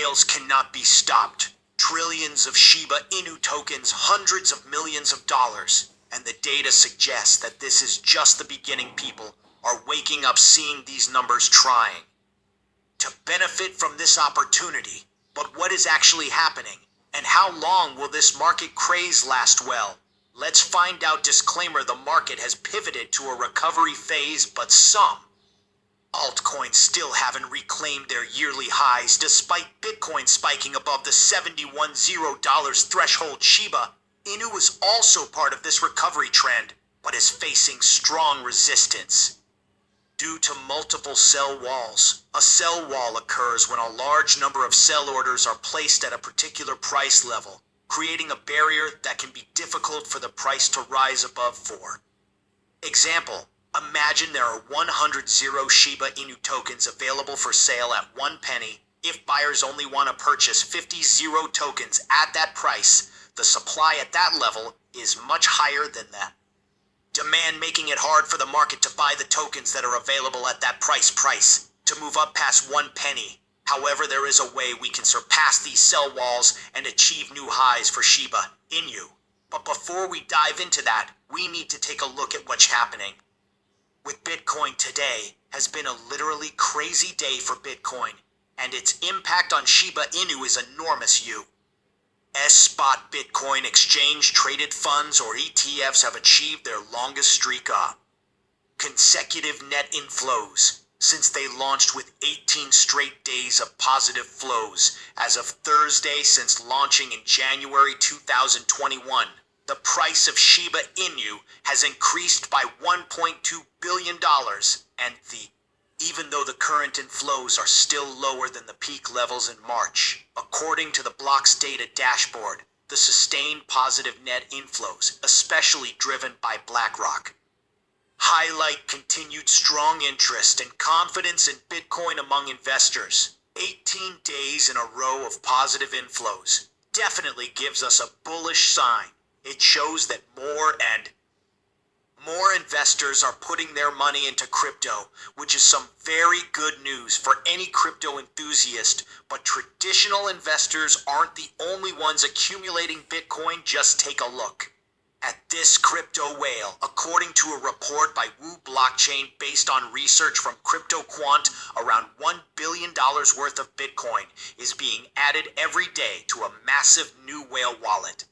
whales cannot be stopped. Trillions of Shiba Inu tokens, hundreds of millions of dollars. And the data suggests that this is just the beginning. People are waking up seeing these numbers, trying to benefit from this opportunity. But what is actually happening? And how long will this market craze last? Well, let's find out. Disclaimer: the market has pivoted to a recovery phase, but some altcoins still haven't reclaimed their yearly highs, despite Bitcoin spiking above the $71,000 threshold. Shiba Inu is also part of this recovery trend, but is facing strong resistance due to multiple sell walls. A sell wall occurs when a large number of sell orders are placed at a particular price level, creating a barrier that can be difficult for the price to rise above. For example, imagine there are 100 Shiba Inu tokens available for sale at 1 penny. If buyers only want to purchase 50 tokens at that price, the supply at that level is much higher than that demand, making it hard for the market to buy the tokens that are available at that price to move up past 1 penny. However, there is a way we can surpass these sell walls and achieve new highs for Shiba Inu. But before we dive into that, we need to take a look at what's happening with Bitcoin. Today has been a literally crazy day for Bitcoin, and its impact on Shiba Inu is enormous. Spot Bitcoin exchange traded funds, or ETFs, have achieved their longest streak of consecutive net inflows since they launched, with 18 straight days of positive flows as of Thursday. Since launching in January 2021, the price of Shiba Inu has increased by $1.2 billion, and even though the current inflows are still lower than the peak levels in March, according to the block's data dashboard, the sustained positive net inflows, especially driven by BlackRock, highlight continued strong interest and confidence in Bitcoin among investors. 18 days in a row of positive inflows definitely gives us a bullish sign. It shows that more investors are putting their money into crypto, which is some very good news for any crypto enthusiast. But traditional investors aren't the only ones accumulating Bitcoin. Just take a look at this crypto whale. According to a report by Wu Blockchain based on research from CryptoQuant, around $1 billion worth of Bitcoin is being added every day to a massive new whale wallet.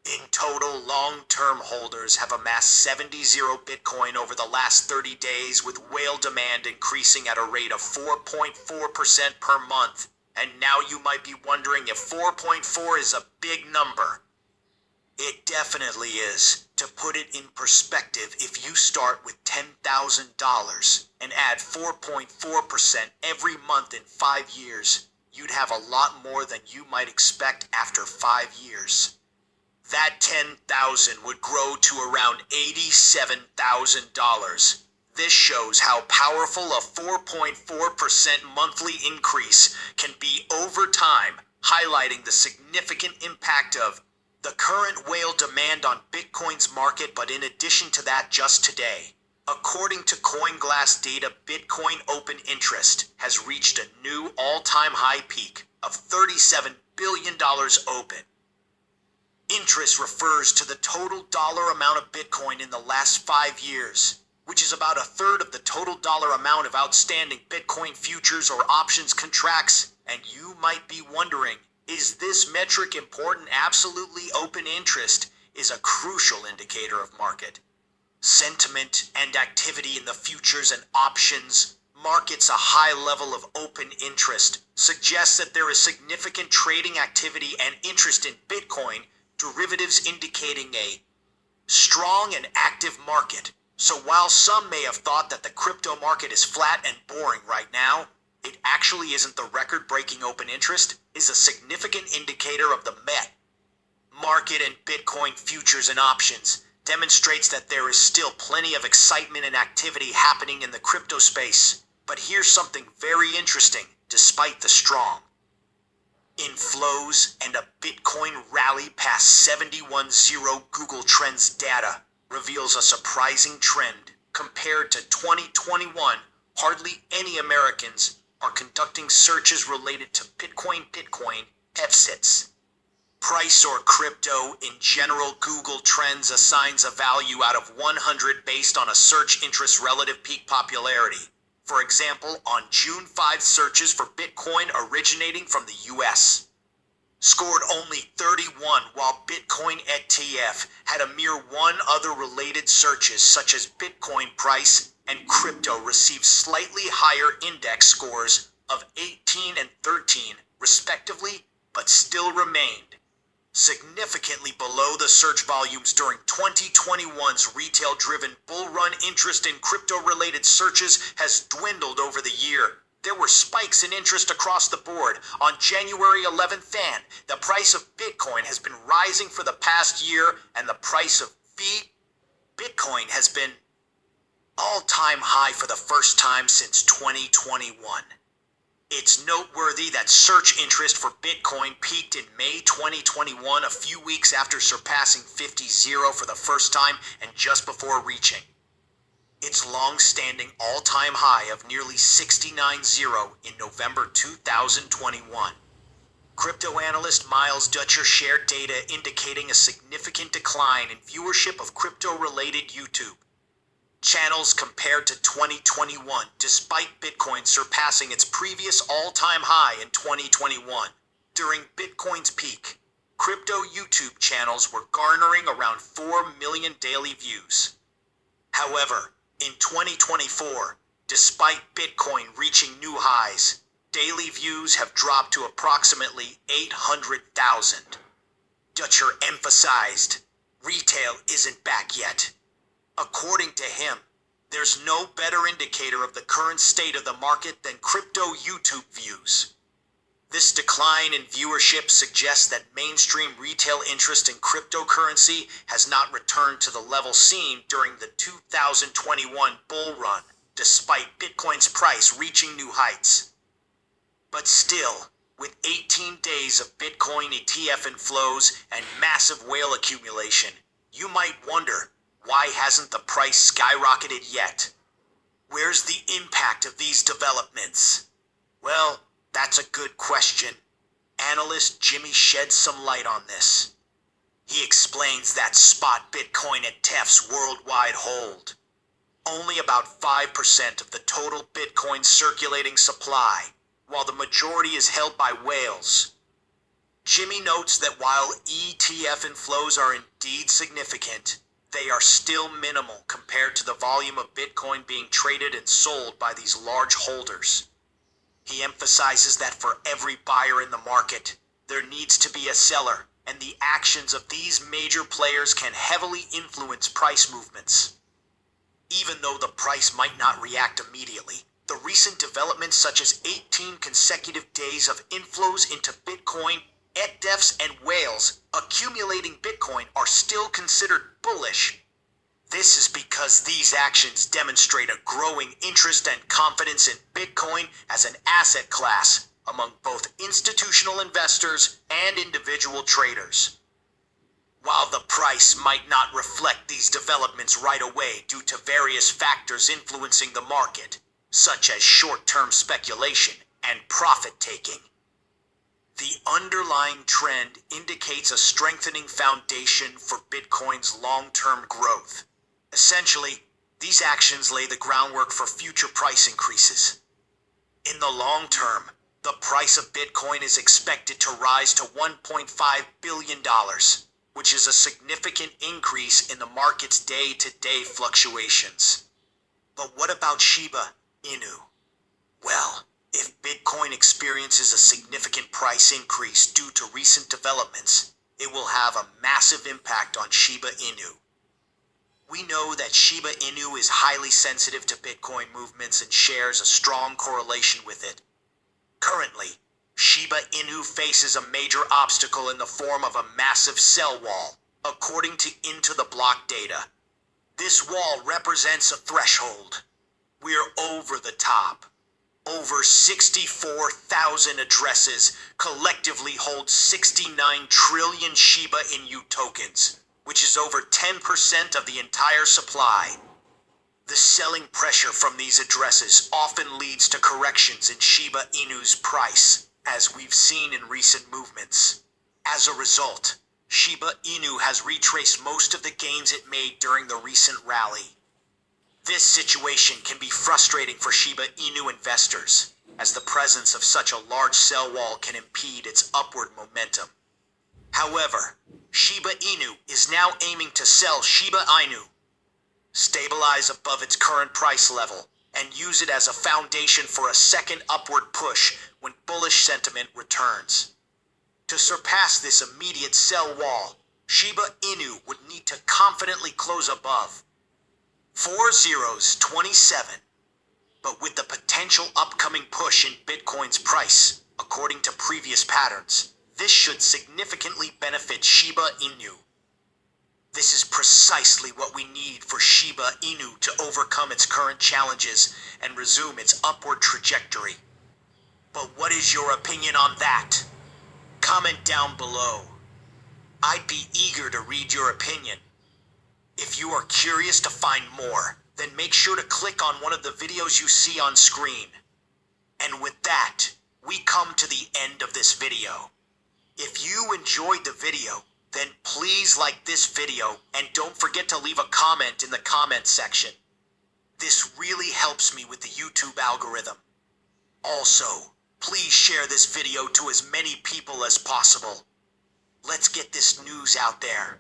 In total, long-term holders have amassed 70 Bitcoin over the last 30 days, with whale demand increasing at a rate of 4.4% per month. And now you might be wondering if 4.4 is a big number. It definitely is. To put it in perspective, if you start with $10,000 and add 4.4% every month in 5 years, you'd have a lot more than you might expect after 5 years. That 10,000 would grow to around $87,000. This shows how powerful a 4.4% monthly increase can be over time, highlighting the significant impact of the current whale demand on Bitcoin's market. But in addition to that, just today, according to CoinGlass data, Bitcoin open interest has reached a new all-time high peak of $37 billion open. Interest refers to the total dollar amount of Bitcoin in the last 5 years, which is about a third of the total dollar amount of outstanding Bitcoin futures or options contracts. And you might be wondering, is this metric important? Absolutely. Open interest is a crucial indicator of market sentiment and activity in the futures and options markets. A high level of open interest suggests that there is significant trading activity and interest in Bitcoin derivatives, indicating a strong and active market. So while some may have thought that the crypto market is flat and boring right now, it actually isn't. The record-breaking open interest is a significant indicator of the market, and Bitcoin futures and options demonstrates that there is still plenty of excitement and activity happening in the crypto space. But here's something very interesting. Despite the strong inflows and a Bitcoin rally past 71,000, Google Trends data reveals a surprising trend. Compared to 2021, hardly any Americans are conducting searches related to Bitcoin FSITs. Price or crypto in general. Google Trends assigns a value out of 100 based on a search interest relative peak popularity. For example, on June 5, searches for Bitcoin originating from the US scored only 31, while Bitcoin ETF had a mere one. Other related searches such as Bitcoin price and crypto received slightly higher index scores of 18 and 13 respectively, but still remained significantly below the search volumes during 2021's retail-driven bull run. Interest in crypto-related searches has dwindled over the year. There were spikes in interest across the board. On January 11th, the price of Bitcoin has been rising for the past year, and the price of fiat Bitcoin has been all-time high for the first time since 2021. It's noteworthy that search interest for Bitcoin peaked in May 2021, a few weeks after surpassing 50,000 for the first time and just before reaching its long-standing all-time high of nearly 69,000 in November 2021. Crypto analyst Miles Dutcher shared data indicating a significant decline in viewership of crypto-related YouTube channels compared to 2021, despite Bitcoin surpassing its previous all-time high in 2021. During Bitcoin's peak, crypto YouTube channels were garnering around 4 million daily views. However, in 2024, despite Bitcoin reaching new highs, daily views have dropped to approximately 800,000. Dutcher emphasized, retail isn't back yet. According to him, there's no better indicator of the current state of the market than crypto YouTube views. This decline in viewership suggests that mainstream retail interest in cryptocurrency has not returned to the level seen during the 2021 bull run, despite Bitcoin's price reaching new heights. But still, with 18 days of Bitcoin ETF inflows and massive whale accumulation, you might wonder, why hasn't the price skyrocketed yet? Where's the impact of these developments? Well, that's a good question. Analyst Jimmy sheds some light on this. He explains that spot Bitcoin ETFs worldwide hold only about 5% of the total Bitcoin circulating supply, while the majority is held by whales. Jimmy notes that while ETF inflows are indeed significant, they are still minimal compared to the volume of Bitcoin being traded and sold by these large holders. He emphasizes that for every buyer in the market, there needs to be a seller, and the actions of these major players can heavily influence price movements. Even though the price might not react immediately, the recent developments such as 18 consecutive days of inflows into Bitcoin, ETFs, and whales accumulating Bitcoin are still considered bullish. This is because these actions demonstrate a growing interest and confidence in Bitcoin as an asset class among both institutional investors and individual traders. While the price might not reflect these developments right away due to various factors influencing the market, such as short-term speculation and profit-taking, the underlying trend indicates a strengthening foundation for Bitcoin's long-term growth. Essentially, these actions lay the groundwork for future price increases. In the long term, the price of Bitcoin is expected to rise to $1.5 billion, which is a significant increase in the market's day-to-day fluctuations. But what about Shiba Inu? Well, if Bitcoin experiences a significant price increase due to recent developments, it will have a massive impact on Shiba Inu. We know that Shiba Inu is highly sensitive to Bitcoin movements and shares a strong correlation with it. Currently, Shiba Inu faces a major obstacle in the form of a massive sell wall, according to Into the Block data. This wall represents a threshold. We're over the top. Over 64,000 addresses collectively hold 69 trillion Shiba Inu tokens, which is over 10% of the entire supply. The selling pressure from these addresses often leads to corrections in Shiba Inu's price, as we've seen in recent movements. As a result, Shiba Inu has retraced most of the gains it made during the recent rally. This situation can be frustrating for Shiba Inu investors, as the presence of such a large sell wall can impede its upward momentum. However, Shiba Inu is now aiming to sell Shiba Inu, stabilize above its current price level, and use it as a foundation for a second upward push when bullish sentiment returns. To surpass this immediate sell wall, Shiba Inu would need to confidently close above 4027. But with the potential upcoming push in Bitcoin's price, according to previous patterns, this should significantly benefit Shiba Inu. This is precisely what we need for Shiba Inu to overcome its current challenges and resume its upward trajectory. But what is your opinion on that? Comment down below. I'd be eager to read your opinion. If you are curious to find more, then make sure to click on one of the videos you see on screen. And with that, we come to the end of this video. If you enjoyed the video, then please like this video and don't forget to leave a comment in the comment section. This really helps me with the YouTube algorithm. Also, please share this video to as many people as possible. Let's get this news out there.